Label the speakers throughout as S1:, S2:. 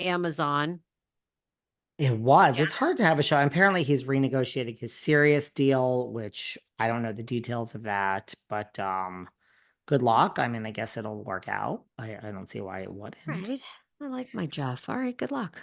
S1: Amazon.
S2: It was.
S1: Yeah.
S2: It's hard to have a show. And apparently he's renegotiating his Sirius deal, which I don't know the details of that, but good luck. I mean, I guess it'll work out. I don't see why it wouldn't.
S1: Right. I like my Jeff. All right, good luck.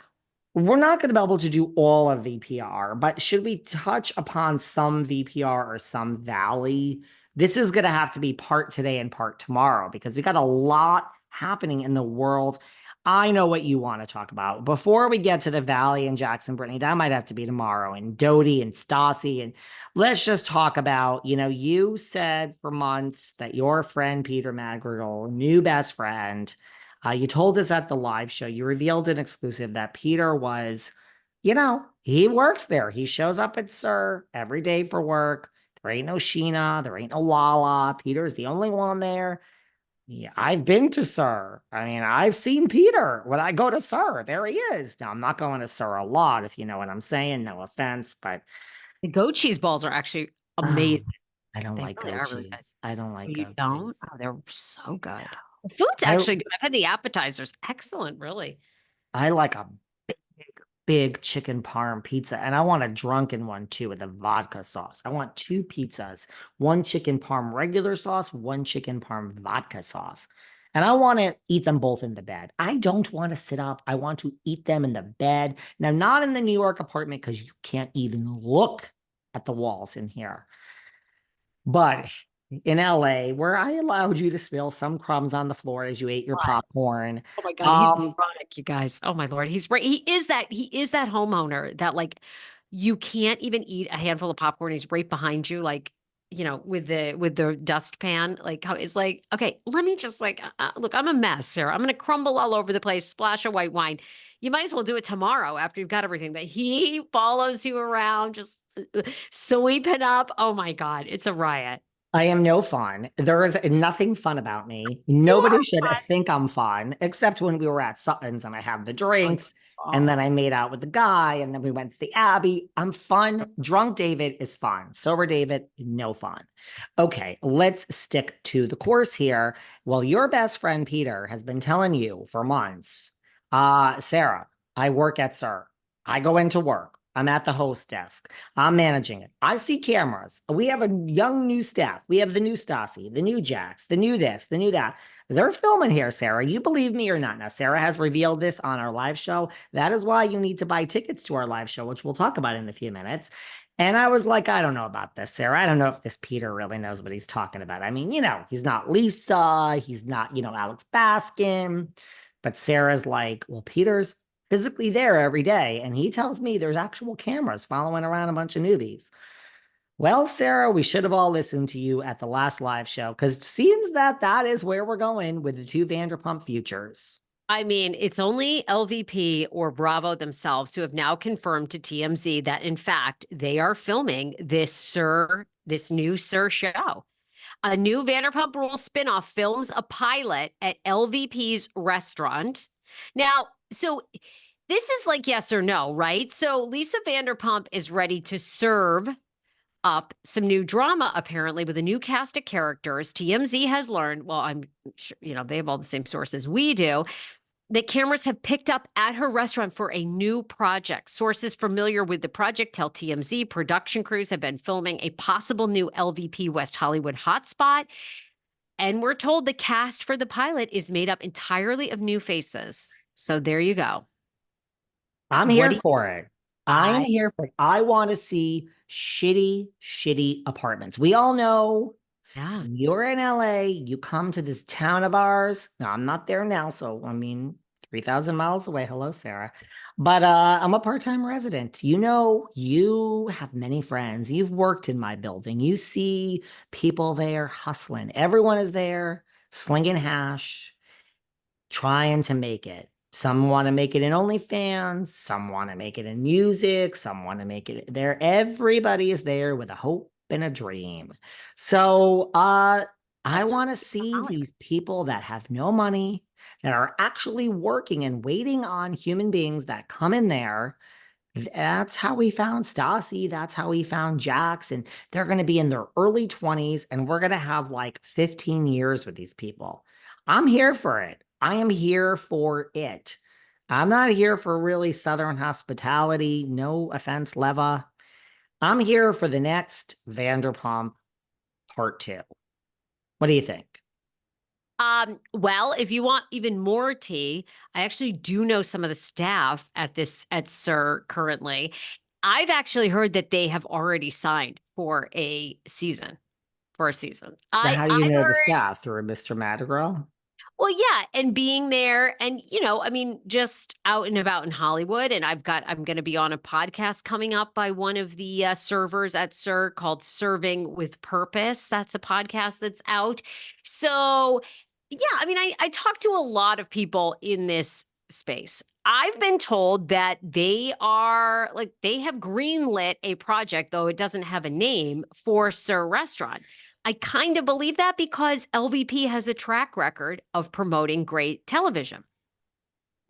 S2: We're not going to be able to do all of VPR, but should we touch upon some VPR or some Valley? This is going to have to be part today and part tomorrow because we got a lot happening in the world. I know what you want to talk about. Before we get to the Valley and Jackson Brittany, that might have to be tomorrow, and Dodie and Stassi. And let's just talk about, you said for months that your friend Peter Madrigal, new best friend, you told us at the live show, you revealed an exclusive that Peter was, he works there. He shows up at SUR every day for work. There ain't no Sheena. There ain't no Lala. Peter's the only one there. Yeah, I've been to SUR. I mean, I've seen Peter when I go to SUR. There he is. Now, I'm not going to SUR a lot, if you know what I'm saying. No offense, but
S1: The goat cheese balls are actually
S2: oh,
S1: amazing.
S2: I don't
S1: They
S2: like
S1: really
S2: goat
S1: are really good.
S2: cheese. I don't like
S1: You
S2: goat
S1: don't?
S2: cheese.
S1: Oh, they're so good. The food's
S2: I
S1: actually good. I've had the appetizers. Excellent, really.
S2: I like a big chicken parm pizza. And I want a drunken one too with a vodka sauce. I want two pizzas, one chicken parm regular sauce, one chicken parm vodka sauce. And I want to eat them both in the bed. I don't want to sit up. I want to eat them in the bed. Now, not in the New York apartment because you can't even look at the walls in here. But in LA, where I allowed you to spill some crumbs on the floor as you ate your popcorn.
S1: Oh my God, he's
S2: Um,
S1: neurotic, you guys. Oh my Lord. He's right. He is that homeowner that like you can't even eat a handful of popcorn. He's right behind you, like, with the dustpan. Like how it's like, okay, let me just like look, I'm a mess, Sarah. I'm gonna crumble all over the place, splash of white wine. You might as well do it tomorrow after you've got everything. But he follows you around, just sweeping up. Oh my God, it's a riot.
S2: I am no fun. There is nothing fun about me.
S1: You
S2: Nobody
S1: are
S2: should
S1: fun.
S2: think I'm fun, except when we were at Sutton's and I had the drinks, and then
S1: Oh,
S2: I made out with the guy, and then we went to the Abbey. I'm fun. Drunk David is fun. Sober David, no fun. Okay, let's stick to the course here. Well, your best friend Peter has been telling you for months, Sarah, I work at SUR. I go into work. I'm at the host desk. I'm managing it. I see cameras. We have a young new staff. We have the new Stassi, the new Jax, the new this, the new that. They're filming here, Sarah. You believe me or not? Now, Sarah has revealed this on our live show. That is why you need to buy tickets to our live show, which we'll talk about in a few minutes. And I was like, I don't know about this, Sarah. I don't know if this Peter really knows what he's talking about. I mean, he's not Lisa. He's not, Alex Baskin. But Sarah's like, well, Peter's physically there every day. And he tells me there's actual cameras following around a bunch of newbies. Well, Sarah, we should have all listened to you at the last live show because it seems that that is where we're going with the two Vanderpump futures.
S1: I mean, it's only LVP or Bravo themselves who have now confirmed to TMZ that, in fact, they are filming this new SUR show. A new Vanderpump Rules spinoff films a pilot at LVP's restaurant. Now, so this is like yes or no, right? So Lisa Vanderpump is ready to serve up some new drama, apparently, with a new cast of characters. TMZ has learned, well, I'm sure, they have all the same sources we do, that cameras have picked up at her restaurant for a new project. Sources familiar with the project tell TMZ production crews have been filming a possible new LVP West Hollywood hotspot. And we're told the cast for the pilot is made up entirely of new faces. So there you go.
S2: I'm
S1: What
S2: here
S1: do you,
S2: for it. I am
S1: I,
S2: here for it. I want to see shitty apartments. We all know
S1: yeah.
S2: you're in LA, you come to this town of ours. No, I'm not there now. So, I mean, 3,000 miles away. Hello, Sarah. But I'm a part-time resident. You have many friends. You've worked in my building. You see people there hustling. Everyone is there slinging hash, trying to make it. Some want to make it in OnlyFans, some want to make it in music, some want to make it there. Everybody is there with a hope and a dream. So I
S1: That's what
S2: want to
S1: it's
S2: see
S1: about.
S2: these people that have no money, that are actually working and waiting on human beings that come in there. That's how we found Stassi. That's how we found Jax. And they're going to be in their early 20s, and we're going to have like 15 years with these people. I'm here for it. I am here for it. I'm not here for really Southern hospitality. No offense, Leva. I'm here for the next Vanderpump Part 2. What do you think?
S1: Well, if you want even more tea, I actually do know some of the staff at SUR currently. I've actually heard that they have already signed for a season. For a season.
S2: Now,
S1: I
S2: how do
S1: I
S2: you know the
S1: heard
S2: staff through Mr. Madrigal?
S1: well, yeah, and being there and I mean, just out and about in Hollywood. And I'm going to be on a podcast coming up by one of the servers at SUR called Serving with Purpose. That's a podcast that's out. So, yeah, I mean, I talked to a lot of people in this space. I've been told that they have greenlit a project, though it doesn't have a name, for SUR Restaurant. I kind of believe that because LVP has a track record of promoting great television.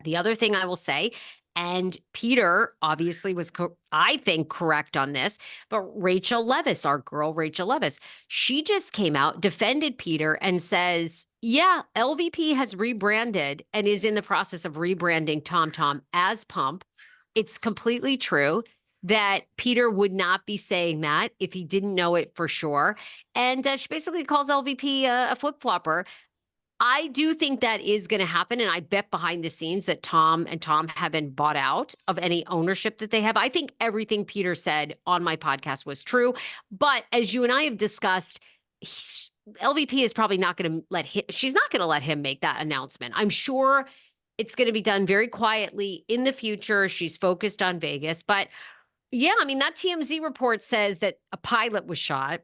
S1: The other thing I will say, and Peter obviously was, I think, correct on this, but Rachel Leviss, our girl Rachel Leviss, she just came out, defended Peter, and says, yeah, LVP has rebranded and is in the process of rebranding TomTom as Pump. It's completely true that Peter would not be saying that if he didn't know it for sure. And she basically calls LVP a flip-flopper. I do think that is going to happen. And I bet behind the scenes that Tom have been bought out of any ownership that they have. I think everything Peter said on my podcast was true. But as you and I have discussed, LVP is probably not going to she's not going to let him make that announcement. I'm sure it's going to be done very quietly in the future. She's focused on Vegas. But yeah, I mean, that TMZ report says that a pilot was shot.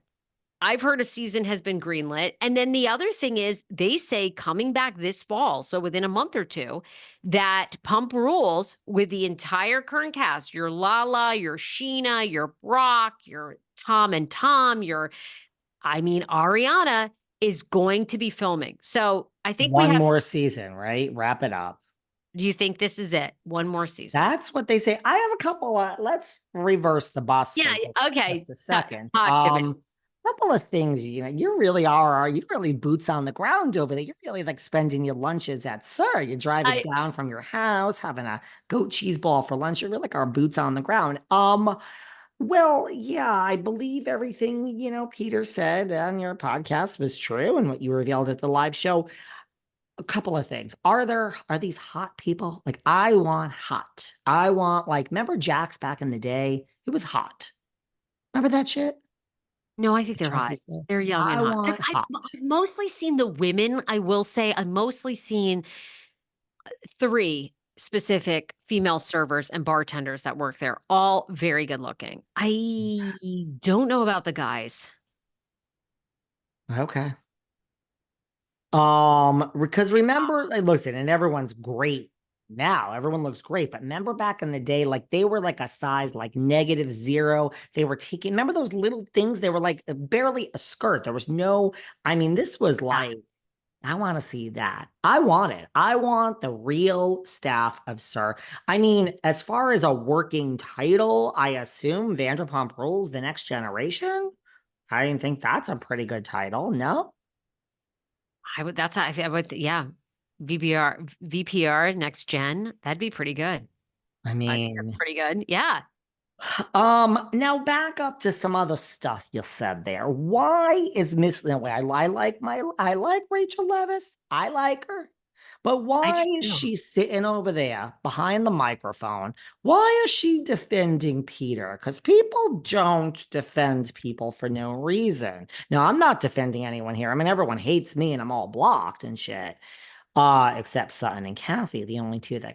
S1: I've heard a season has been greenlit. And then the other thing is they say coming back this fall, so within a month or two, that Pump Rules with the entire current cast, your Lala, your Sheena, your Brock, your Tom and Tom, Ariana is going to be filming. So I think
S2: One more season, right? Wrap it up.
S1: do you think this is it? One more season?
S2: That's what they say. I have a couple. Let's reverse the bus
S1: Yeah.
S2: for
S1: Okay.
S2: just a second.
S1: Talk to me.
S2: Couple of things. You really boots on the ground over there. You're really like spending your lunches at SUR. You're driving down from your house, having a goat cheese ball for lunch. You're really like our boots on the ground. Well, yeah, I believe everything, Peter said on your podcast was true and what you revealed at the live show. A couple of things. Are these hot people? Like, I want hot. I want, like, remember Jax back in the day? It was hot. Remember that shit?
S1: No, I think they're hot.
S2: Chunky stuff.
S1: They're young and
S2: I
S1: hot.
S2: want hot.
S1: I've mostly seen the women, I will say. I've mostly seen 3 specific female servers and bartenders that work there, all very good looking. I don't know about the guys.
S2: Okay. Because remember, like, listen, and everyone's great now. Everyone looks great, but remember back in the day, like they were like a size like -0. They were taking, remember those little things? They were like barely a skirt. There was no, I mean, this was like, I want to see that. I want it. I want the real staff of SUR. I mean, as far as a working title, I assume Vanderpump Rules, The Next Generation. I think that's a pretty good title. No?
S1: I would, yeah. VPR next gen. That'd be pretty good.
S2: I
S1: I think
S2: mean,
S1: that's pretty good. Yeah.
S2: now back up to some other stuff you said there. Why is Miss no way? I like Rachel Leviss. I like her. But
S1: I
S2: why
S1: just
S2: is
S1: know.
S2: she sitting over there behind the microphone? Why is she defending Peter? Because people don't defend people for no reason. Now, I'm not defending anyone here. I mean, everyone hates me and I'm all blocked and shit. Except Sutton and Kathy, the only two that